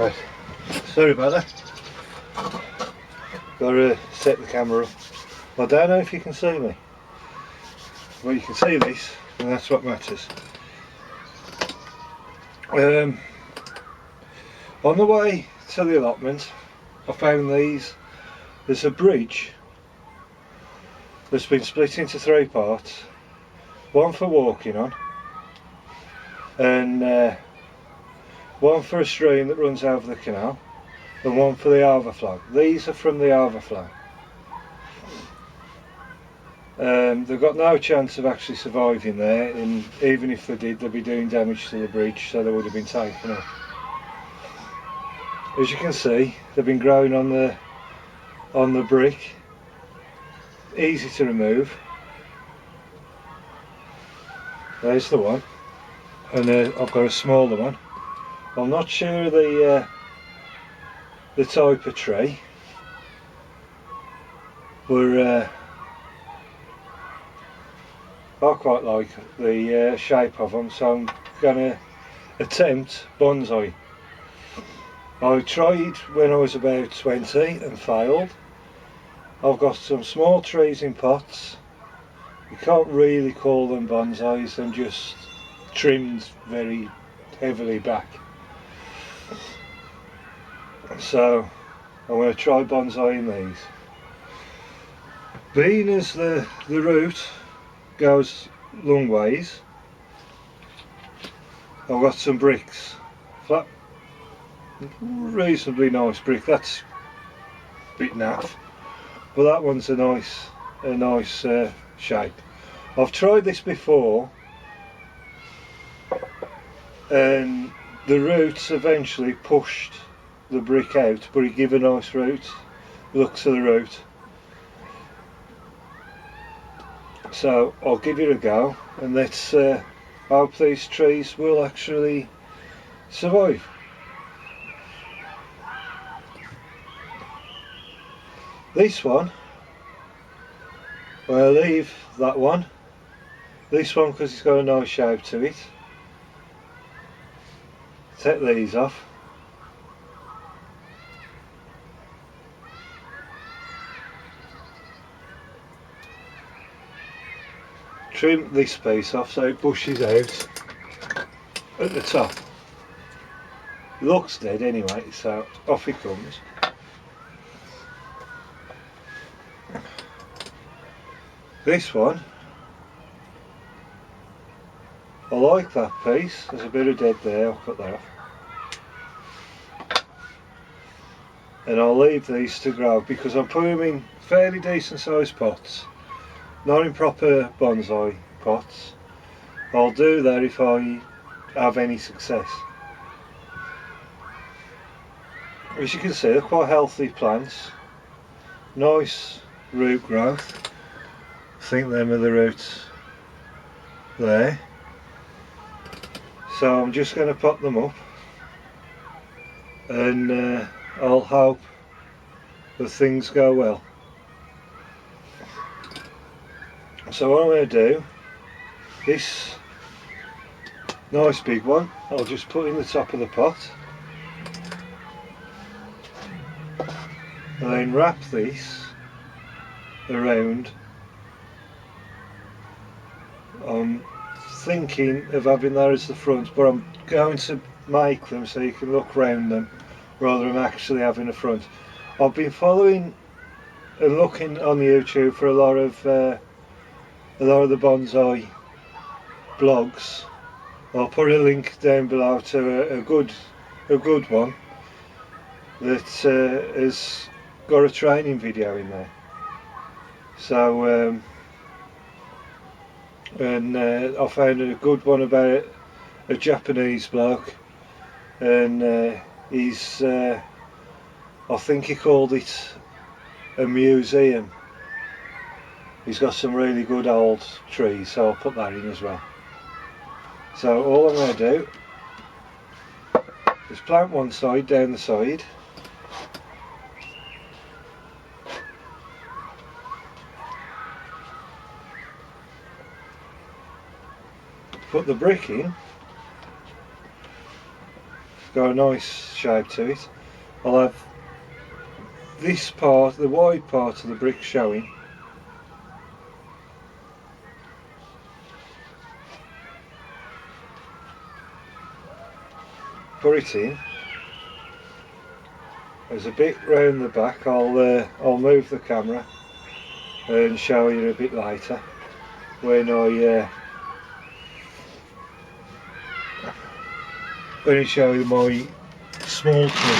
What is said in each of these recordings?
Right, sorry about that. Got to set the camera up. I don't know if you can see me. Well, you can see this, and that's what matters. On the way to the allotment, I found these. There's a bridge that's been split into 3 parts. One for walking on, and one for a stream that runs over the canal, and one for the overflow. These are from the overflow. They've got no chance of actually surviving there, and even if they did, they'd be doing damage to the bridge, so they would have been taken up. As you can see, they've been growing on the brick. Easy to remove. There's the one, and I've got a smaller one. I'm not sure the type of tree, but I quite like the shape of them, so I'm going to attempt bonsai. I tried when I was about 20 and failed. I've got some small trees in pots. You can't really call them bonsais, they're just trimmed very heavily back. So I'm going to try bonsaiing these. Being as the root goes long ways, I've got some bricks, flat, reasonably nice brick. That's a bit naff, but that one's a nice shape. I've tried this before, and the roots eventually pushed the brick out, but it gave a nice root, looks of the root. So I'll give it a go, and let's hope these trees will actually survive. This one, I'll leave that one. This one because it's got a nice shape to it. Take these off. Trim this piece off so it bushes out at the top. It looks dead anyway, so off it comes. This one, I like that piece. There's a bit of dead there, I'll cut that off. And I'll leave these to grow because I'm putting them in fairly decent sized pots, not in proper bonsai pots. I'll do that if I have any success. As you can see, they're quite healthy plants, nice root growth. I think them are the roots there. So I'm just going to pot them up, and I'll hope that things go well. So what I'm going to do, this nice big one, I'll just put in the top of the pot, and then wrap this around. I'm thinking of having that as the front, but I'm going to make them so you can look round them rather than actually having a front. I've been following and looking on YouTube for a lot of the bonsai blogs. I'll put a link down below to a good one that has got a training video in there. So I found a good one about a Japanese bloke, and he's I think he called it a museum. He's got some really good old trees, so I'll put that in as well. So all I'm going to do is plant one side down the side, put the brick in, got a nice shape to it. I'll have this part, the wide part of the brick showing. Put it in. There's a bit round the back. I'll move the camera and show you a bit later when I show you my small tree.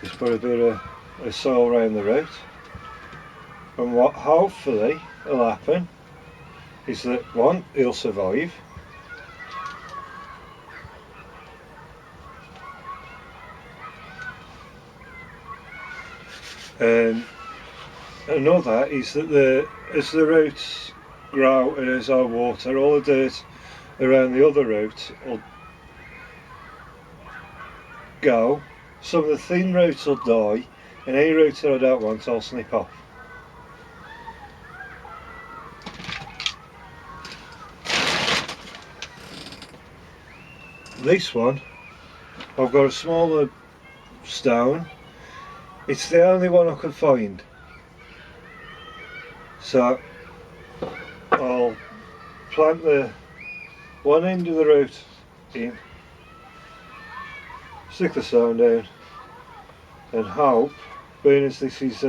Just put a bit of soil around the root, and what hopefully will happen is that one, he'll survive, and another is that as the roots grow and as I water, all the dirt around the other roots will go. Some of the thin roots will die, and any roots that I don't want I'll snip off. This one, I've got a smaller stone. It's the only one I could find, so I'll plant the one end of the root in, stick the stone down, and hope, being as this is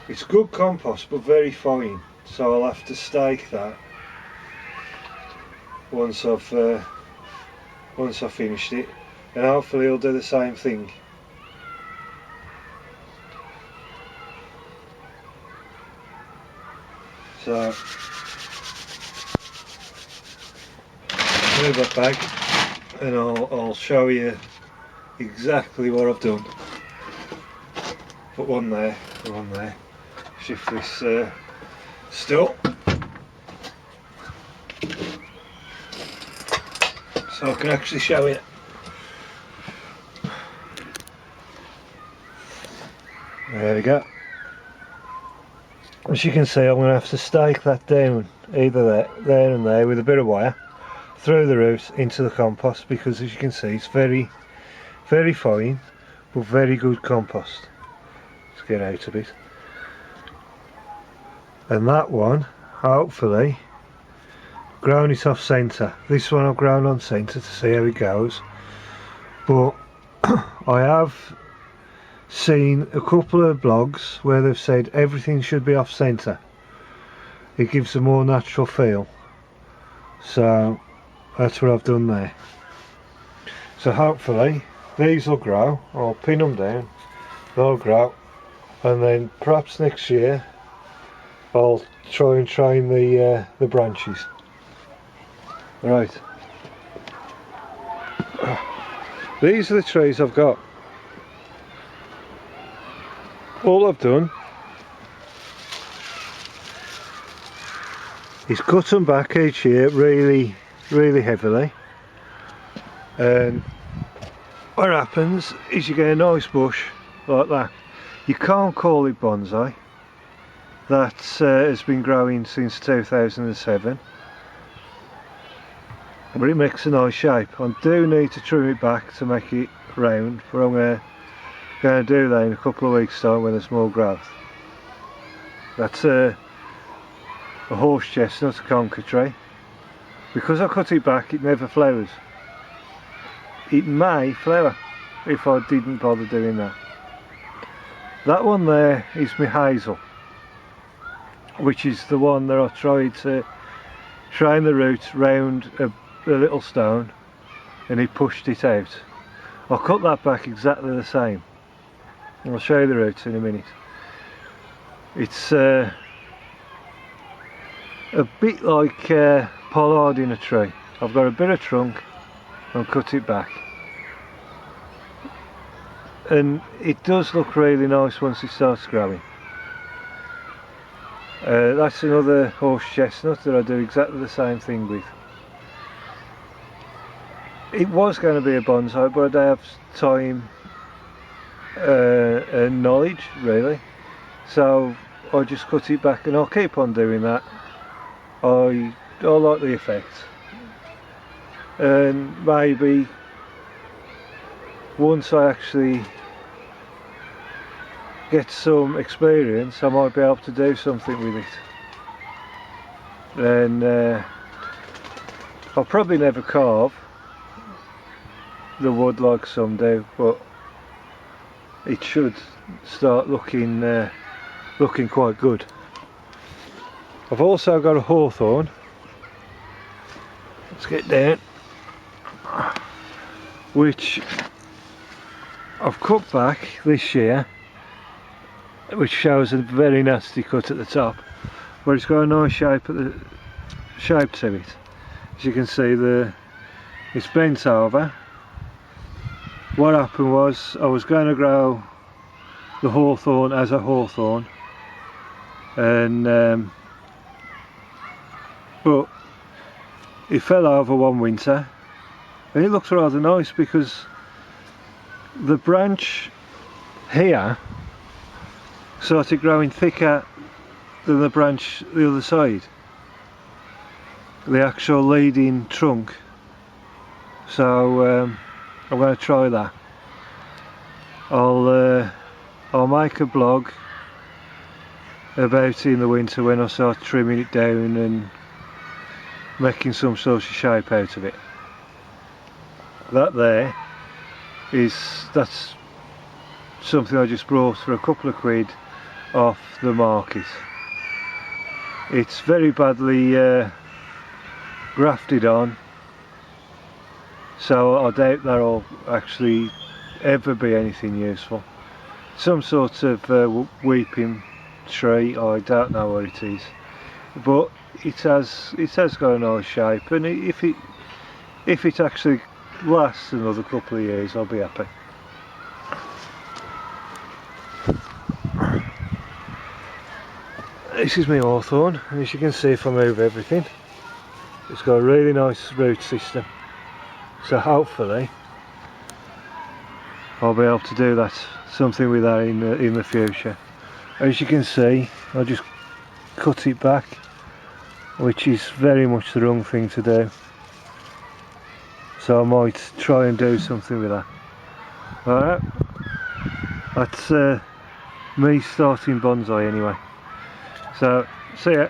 it's good compost but very fine, so I'll have to stake that once I've finished it, and hopefully it'll do the same thing. So move that back, and I'll show you exactly what I've done. Put one there, shift this still, so I can actually show you. There we go. As you can see, I'm going to have to stake that down, either there and there, with a bit of wire through the root into the compost, because as you can see it's very fine but very good compost. Let's get out a bit. And that one, hopefully, grown it off centre. This one I've grown on centre to see how it goes, but I have seen a couple of blogs where they've said everything should be off centre. It gives a more natural feel, so that's what I've done there. So hopefully these will grow. I'll pin them down, they'll grow, and then perhaps next year I'll try and train the branches. Right, these are the trees I've got. All I've done is cut them back each year really heavily, and what happens is you get a nice bush like that. You can't call it bonsai. That has been growing since 2007, but it makes a nice shape. I do need to trim it back to make it round, but I'm going to do that in a couple of weeks time when there's more growth. That's a horse chestnut, a conker tree. Because I cut it back, it never flowers. It may flower if I didn't bother doing that. That one there is my hazel, which is the one that I tried to train the roots round a little stone, and he pushed it out. I'll cut that back exactly the same. I'll show you the roots in a minute. It's a bit like pollard in a tree. I've got a bit of trunk and cut it back, and it does look really nice once it starts growing. That's another horse chestnut that I do exactly the same thing with. It was going to be a bonsai, but I don't have time and knowledge really, so I just cut it back, and I'll keep on doing that I like the effect, and maybe once I actually get some experience I might be able to do something with it. And I'll probably never carve the wood like some do, but it should start looking quite good. I've also got a hawthorn. Let's get down. Which I've cut back this year, which shows a very nasty cut at the top, but it's got a nice shape to it. As you can see, it's bent over. What happened was I was going to grow the hawthorn as a hawthorn, and but it fell over one winter, and it looks rather nice because the branch here started growing thicker than the branch the other side, the actual leading trunk. So I'm going to try that. I'll make a blog about it in the winter when I start trimming it down and making some sort of shape out of it. That there that's something I just brought for a couple of quid off the market. It's very badly grafted on, so I doubt that'll actually ever be anything useful. Some sort of weeping tree, I don't know what it is, but it has got a nice shape, and if it actually lasts another couple of years, I'll be happy. This is my hawthorn, and as you can see if I move everything, it's got a really nice root system, so hopefully I'll be able to do something with that in the future. As you can see, I just cut it back, which is very much the wrong thing to do, so I might try and do something with that. Alright, that's me starting bonsai anyway, so see ya.